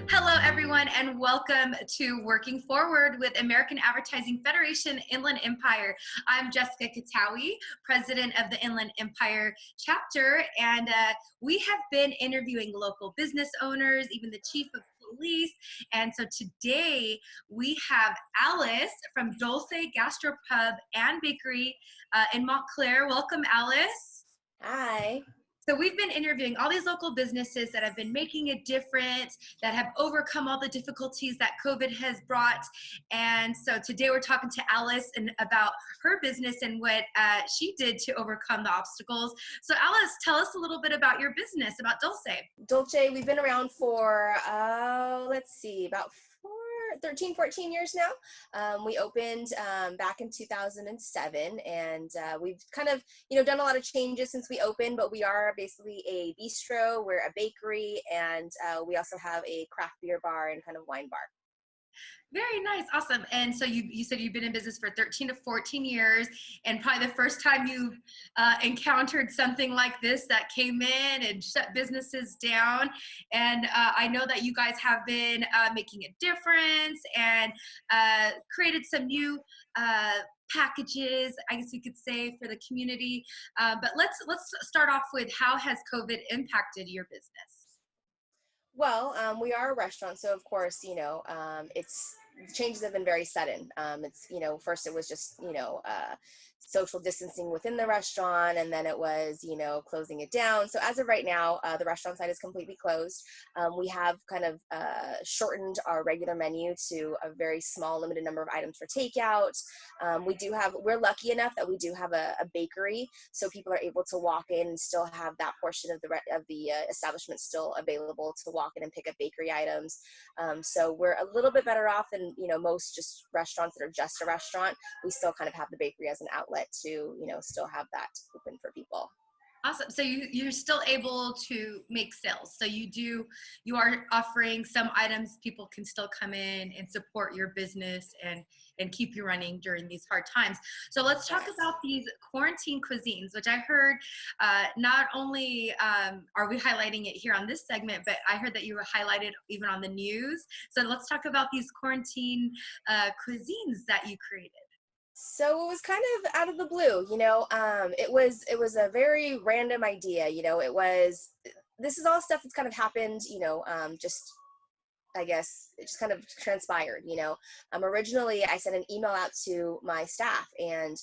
Hello, everyone, and welcome to Working Forward with American Advertising Federation Inland Empire. I'm Jessica Katawi, president of the Inland Empire chapter, and we have been interviewing local business owners, even the chief of police. And so today we have Alice from Dolce Gastropub and Bakery in Montclair. Welcome, Alice. Hi. So we've been interviewing all these local businesses that have been making a difference, that have overcome all the difficulties that COVID has brought. And so today we're talking to Alice about her business and what she did to overcome the obstacles. So Alice, tell us a little bit about your business, about Dolce. Dolce, we've been around for, about 13, 14 years now. We opened back in 2007, and we've kind of, done a lot of changes since we opened, but we are basically a bistro, we're a bakery, and we also have a craft beer bar and kind of wine bar. Very nice. Awesome. And so you said you've been in business for 13 to 14 years, and probably the first time you've encountered something like this that came in and shut businesses down. And I know that you guys have been making a difference and created some new packages, I guess you could say, for the community. But let's start off with, how has COVID impacted your business? Well, we are a restaurant, so of course, changes have been very sudden. First it was just, social distancing within the restaurant, and then it was, closing it down. So as of right now, the restaurant side is completely closed. We have kind of shortened our regular menu to a very small, limited number of items for takeout. We're lucky enough that we do have a bakery, so people are able to walk in and still have that portion of the establishment still available to walk in and pick up bakery items. So we're a little bit better off than, most just restaurants that are just a restaurant. We still kind of have the bakery as an outlet to, still have that open for people. Awesome. So you're still able to make sales. So you are offering some items people can still come in and support your business and keep you running during these hard times. So let's talk about these quarantine cuisines, which I heard not only are we highlighting it here on this segment, but I heard that you were highlighted even on the news. So let's talk about these quarantine cuisines that you created. So it was kind of out of the blue, it was a very random idea, this is all stuff that's kind of happened, I guess it just kind of transpired, Originally I sent an email out to my staff, and,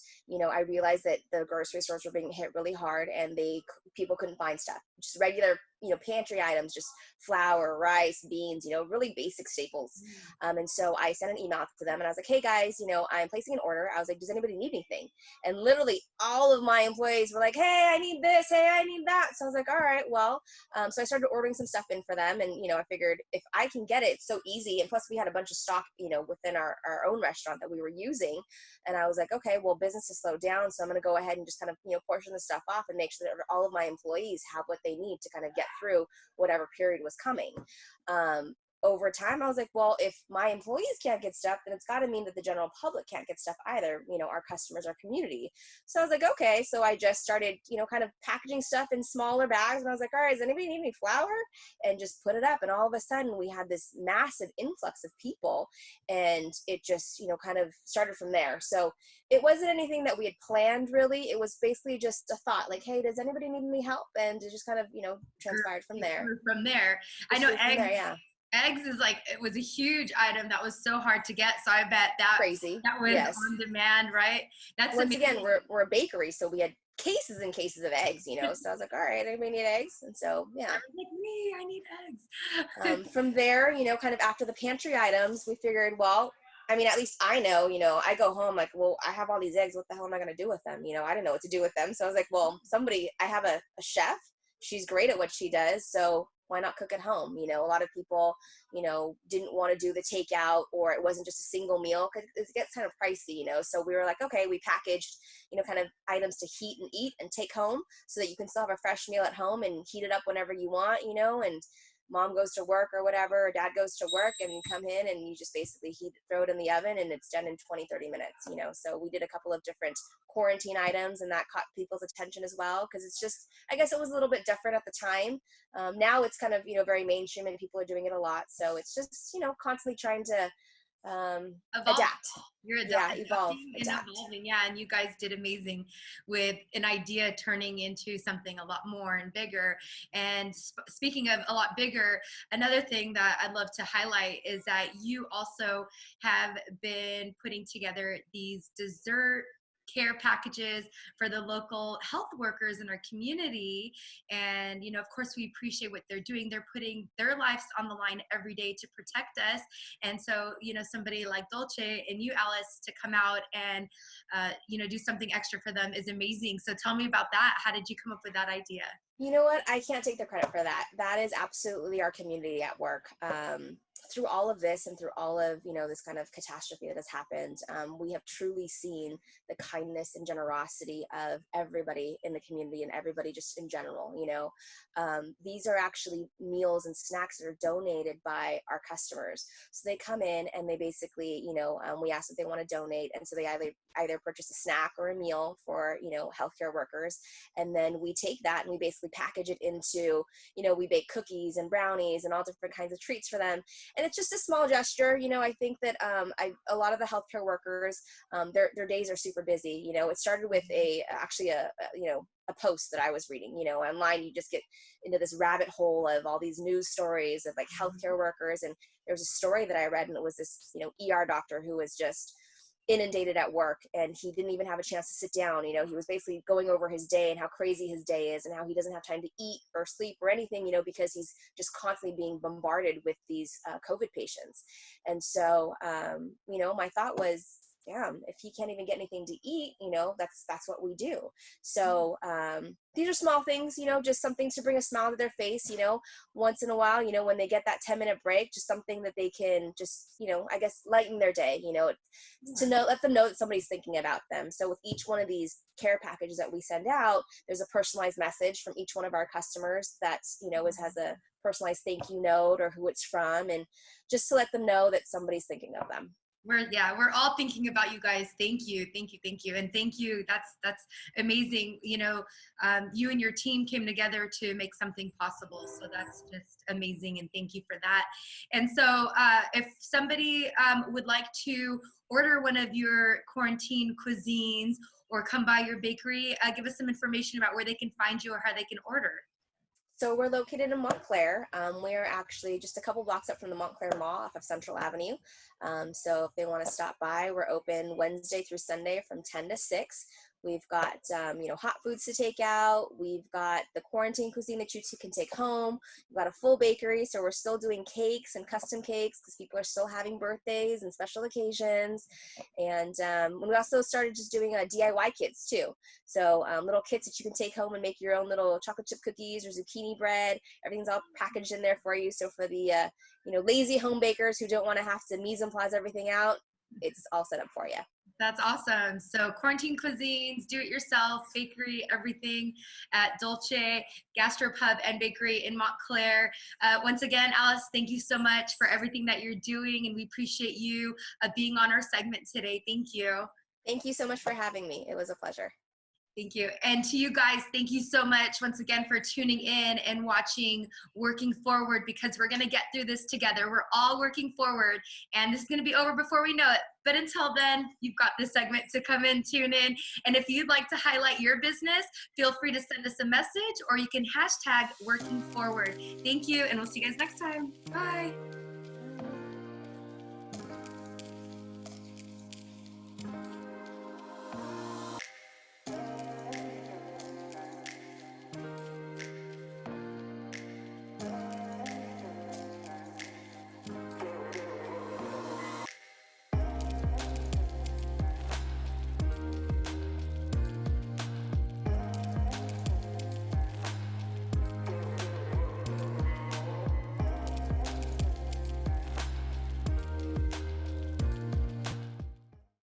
I realized that the grocery stores were being hit really hard, and people couldn't find stuff, just regular, pantry items, just flour, rice, beans, really basic staples. And so I sent an email out to them, and I was like, hey guys, I'm placing an order. I was like, does anybody need anything? And literally all of my employees were like, hey, I need this. Hey, I need that. So I was like, all right, well, so I started ordering some stuff in for them. And, I figured if I can get it, it's so easy. And plus we had a bunch of stock, within our own restaurant that we were using. And I was like, okay, well, business has slowed down, so I'm going to go ahead and just kind of, portion the stuff off and make sure that all of my employees have what they need to kind of get through whatever period was coming. Over time, I was like, well, if my employees can't get stuff, then it's got to mean that the general public can't get stuff either, our customers, our community. So I was like, okay. So I just started, kind of packaging stuff in smaller bags. And I was like, all right, does anybody need any flour? And just put it up. And all of a sudden we had this massive influx of people, and it just, kind of started from there. So it wasn't anything that we had planned really. It was basically just a thought like, hey, does anybody need any help? And it just kind of, transpired from there. I know eggs is it was a huge item that was so hard to get. So I bet that was on demand, right? That's once amazing. Again, we're a bakery, so we had cases and cases of eggs, So I was like, all right, anybody need eggs? And so, yeah. Like me, I need eggs. From there, kind of after the pantry items, we figured, well, I mean, at least I know, I go home like, well, I have all these eggs. What the hell am I going to do with them? I didn't know what to do with them. So I was like, well, I have a chef. She's great at what she does. So why not cook at home? A lot of people, didn't want to do the takeout, or it wasn't just a single meal because it gets kind of pricey, So we were like, okay, we packaged, kind of items to heat and eat and take home so that you can still have a fresh meal at home and heat it up whenever you want, and mom goes to work or whatever, or dad goes to work, and you come in and you just basically throw it in the oven and it's done in 20-30 minutes, you know. So we did a couple of different quarantine items, and that caught people's attention as well, because it's just, I guess it was a little bit different at the time. Now it's kind of, you know, very mainstream and people are doing it a lot. So it's just, you know, constantly trying to Evolve. adapt. You're Evolve, adapting and adapt. evolving. Yeah, and you guys did amazing with an idea turning into something a lot more and bigger. And speaking of a lot bigger, another thing that I'd love to highlight is that you also have been putting together these dessert care packages for the local health workers in our community. And, you know, of course, we appreciate what they're doing. They're putting their lives on the line every day to protect us. And so, you know, somebody like Dolce and you, Alice, to come out and, you know, do something extra for them is amazing. So tell me about that. How did you come up with that idea? You know what? I can't take the credit for that. That is absolutely our community at work. Through all of this and through all of, you know, this kind of catastrophe that has happened, we have truly seen the kindness and generosity of everybody in the community and everybody just in general. You know, these are actually meals and snacks that are donated by our customers. So they come in and they basically, you know, we ask if they want to donate, and so they either purchase a snack or a meal for, you know, healthcare workers, and then we take that and we basically package it into, you know, we bake cookies and brownies and all different kinds of treats for them. And it's just a small gesture. You know, I think that a lot of the healthcare workers, their days are super busy. You know, it started with actually a post that I was reading. You know, online you just get into this rabbit hole of all these news stories of like healthcare workers. And there was a story that I read, and it was this, you know, ER doctor who was just inundated at work, and he didn't even have a chance to sit down. You know, he was basically going over his day and how crazy his day is and how he doesn't have time to eat or sleep or anything, you know, because he's just constantly being bombarded with these COVID patients. And so, you know, my thought was, damn, if he can't even get anything to eat, you know, that's what we do. So these are small things, you know, just something to bring a smile to their face, you know, once in a while, you know, when they get that 10-minute break, just something that they can just, you know, I guess lighten their day, you know, to know, let them know that somebody's thinking about them. So with each one of these care packages that we send out, there's a personalized message from each one of our customers that, you know, has a personalized thank you note or who it's from, and just to let them know that somebody's thinking of them. We're all thinking about you guys. Thank you, thank you, thank you, and thank you. That's amazing. You know, you and your team came together to make something possible. So that's just amazing, and thank you for that. And so, if somebody would like to order one of your quarantine cuisines or come by your bakery, give us some information about where they can find you or how they can order. So we're located in Montclair. We're actually just a couple blocks up from the Montclair Mall off of Central Avenue. So if they want to stop by, we're open Wednesday through Sunday from 10 to 6. We've got, you know, hot foods to take out. We've got the quarantine cuisine that you can take home. We've got a full bakery, so we're still doing cakes and custom cakes because people are still having birthdays and special occasions. And we also started just doing DIY kits too. So little kits that you can take home and make your own little chocolate chip cookies or zucchini bread. Everything's all packaged in there for you. So for the you know, lazy home bakers who don't want to have to mise en place everything out, it's all set up for you. That's awesome. So quarantine cuisines, do-it-yourself, bakery, everything at Dolce, Gastropub and Bakery in Montclair. Once again, Alice, thank you so much for everything that you're doing, and we appreciate you being on our segment today. Thank you. Thank you so much for having me. It was a pleasure. Thank you. And to you guys, thank you so much once again for tuning in and watching Working Forward, because we're going to get through this together. We're all working forward, and this is going to be over before we know it. But until then, you've got this segment to come in, tune in. And if you'd like to highlight your business, feel free to send us a message, or you can hashtag Working Forward. Thank you, and we'll see you guys next time. Bye.